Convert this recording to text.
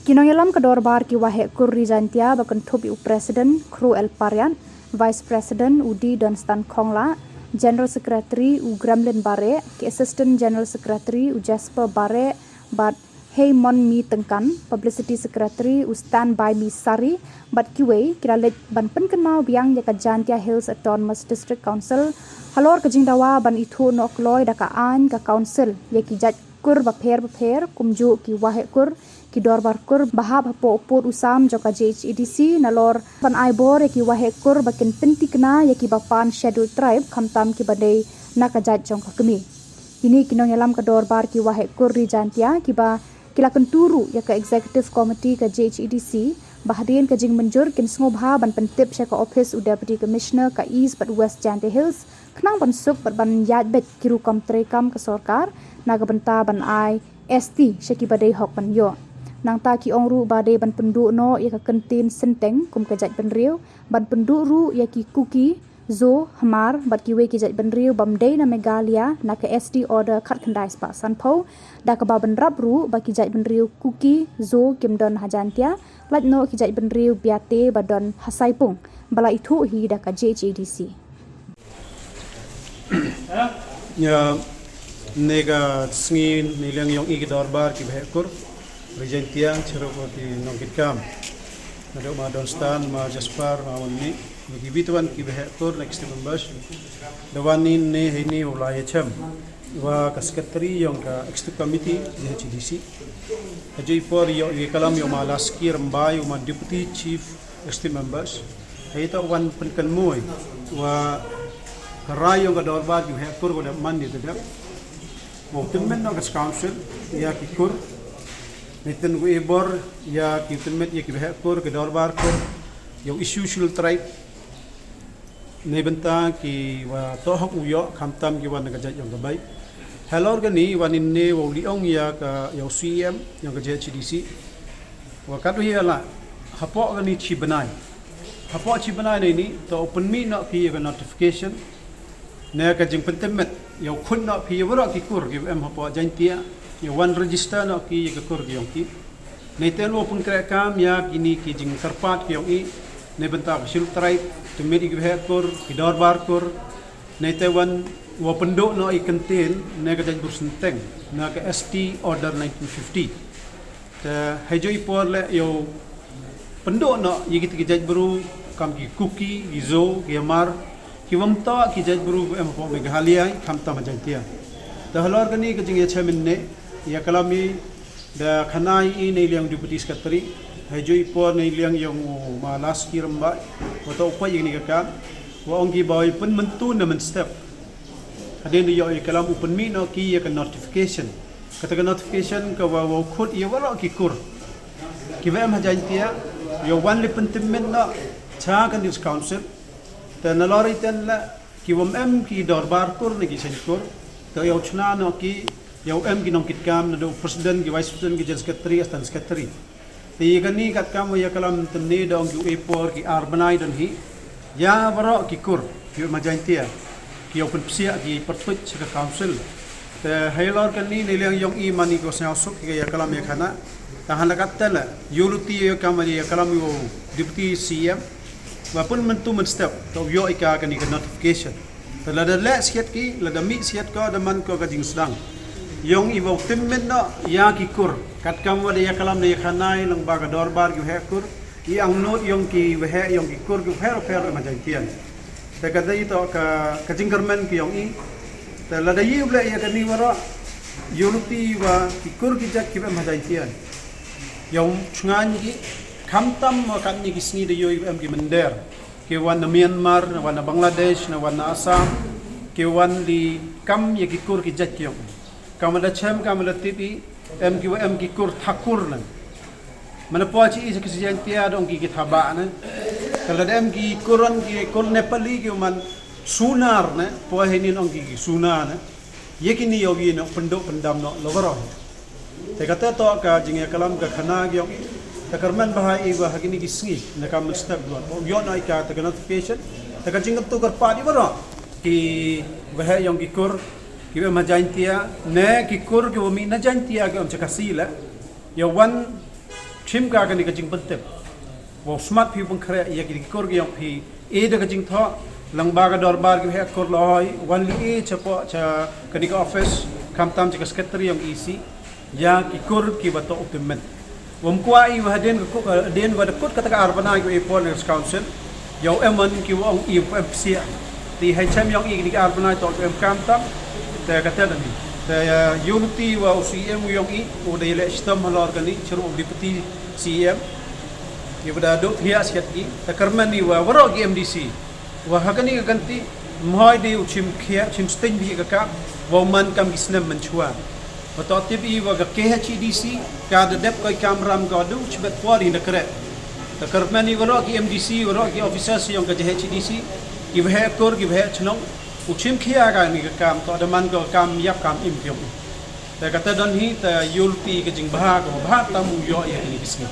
Kinongelam kedorbar ki wahe kurri jantia bakon topi u Presiden Kru El Parian, Vice President Udi Dunstan Kongla, General Secretary u Gremlin Bare, ki Assistant General Secretary u Jasper Bare, bat Hey Mon Mi Tengkan, Publicity Secretary u Stand By Mi Sari, bat kiwei kira lej ban penkenau biang jaka Jantia Hills Autonomous District Council, halor ke jingdawa ban itu nok loy daka an ka council, yaki jaj kur baper kumju ki wahe kur, ki dorbar kur bahab hapo upur usam joka JHEDC nalor pan aibor yaki wahe kur bakin penti kena yaki bapan scheduled tribe kamtam ki badai nakajat jongka kemi. Ini kinong yalam ke dorbar ki wahe kur di Jantia ki ba kilakan turu yaka executive committee ke JHEDC bahadin ke jing menjur kin sngobha ban pentip syaka office u deputy commissioner ka East but West Jantia Hills kenang ban suk ban yad bet kiru kam trekam ke sorkar naga benta ban ai ST syaki badai hok ban yo. Nang ta ki ongru badai ban penduk no yaka kentin senteng kum kejat ban riu ban penduk ru yaki kuki zo hamar bat kiwe ki jat ban riu bamdei na Megalia na ke SD order khat khandai spa sanpo da ka ba ban rap ru ba ki jat ban riu kuki zo kimdon hajantia lat no ki jat ban riu biate badon hasaipung bala itu hi da ka JHEDC ya nega sngi nilang yong igi dorbar ki bekur Regentia Cherokee Nongkitkam Nado ma Donstan ma Jasper ma Wani bagi bituan ki bekur next members dawanin ne hini ulaya cham wa kaskatri yong ka executive committee JHEDC ajai por yo kalam yo malaski rambai ma deputy chief executive members hayta wan penkan moy wa rayo ga dorbar ki bekur wa man ni tadap mo timmen no council ya ki kur Nitin Weber ya kitunmet ya kibehkur ke dorbar kur yung isusul tribe nebenta ki wa tohok uyo kamtam ki wan nagajat yung gabay helor gani wanin ne wo liong ya ka yung CM yung ka JHEDC wa kadu hiala hapo gani chibanay ni to open me no ki yung notification na ka jing pentemet yung kun no ki wara ki kur ki em hapo jantia yung one register no ki yakur yung ki neten wo pun krekam ya kini ki jing karpat ki yung i ne benta sil tribe to medi ki hekur ki dorbar kur neten wan wo penduk no i kentin ne ka jaj bursenteng na ka ST order 1950 te hajoi por le yo penduk no yigit ki jaj buru kam ki kuki gizo ki amar ki wamta ki jaj buru em po Meghalia kam ta majantia te halor kani ka jing ya chairman ne ya kalami da khanai ini liang deputy secretary hajui por ni liang yang malas kiramba wato pa yang ni ka wa ongi boy pun mentu na men step hadin yo kalam open me no ki ya ka notification kata notification ka wa khut ya wala ki kur ki wa ma jantia yo wan li pentimmen no cha kan dis council ta na lori ten la ki wam em ki dorbar kur ni ki senkur to yo chna no ki Yau em ginong kitkam na do president ki vice president ki general secretary assistant secretary. Ti gani kat kam ya kalam tenne dong ki epor ki arbanai don hi. Ya baro ki kur ki majantia ki open psia ki pertuit ka council. Te hailor kan ni nilang yong i mani ko sa suk ki ya kalam ya khana. Ta hanakat tala yuluti ya kam ya kalam yo deputy CM. Wa pun mentu men step to yo ika kan ni notification. Ta lada le siat ki lada mi siat ko da man ko ka jing sedang. Yung ibaw timmen no ya kikur kat kam wala ya kalam na yakhanay lang baga dorbar yu hekur i ang not yung ki wehe yung kikur yu pero majantian ta kada ito ka kajingkermen ki yung i ta lada yi ble ya kani wara yuluti wa kikur ki jak ki majantian yung chungan ki kamtam mo kan ni kisni de yo em ki mender ki wan na Myanmar na wan na Bangladesh na wan na Assam ki wan li kam ya kikur ki jak yung kamala chem kamala tipi em ki kur thakur nan mana pochi is kisian tia dong ki thaba na kala em ki kuran ki kol nepali ki man sunar na po henin ong ki suna na yekini yogi no pendok pendam no logoro te kata to ka jinge kalam ka khana gi ta karman bahai wa hagini ki singi na kam step do yo na ka ta notification ta ka jingap to kar pa di baro ki wa yong ki kur Kiba majantia ne kikur ki wami na jantia ki amcha kasila ya wan trim ka kan ni ka jing pentem wo smart pi pun khare ya ki kor gi yong pi e de ka jing tho lang ba ka dor bar gi he kor loi wan li e chapo cha kan ni ka office kam tam cha secretary yong ec ya ki kor ki ba to optimen wom kwa i wa den ko den wa de kut kata ka arbana gi e pol council yo emon ki wong i fc ti hai cham yong i ki arbana to em kam tam te ka te ni te unity wa cm yong i o de le system halor kan ni churu deputy cm ye bada do thia siat ki ta karmani wa waro gi mdc wa hakani ka ganti moi de uchim khia chim sting bi ka wa man kam gisnam man chua wa to tip i wa ka khdc ka de dep ko kamram ko du chbet pori na kre ta karmani waro gi mdc waro gi officers yong ka hdc ki bhe kor ki bhe chnong uchim khia ka ni ka kam to de man ko kam yap kam im pyong ta ka ta don hi ta yulti ka jing bha ko bha ta mu yo ye ni bisni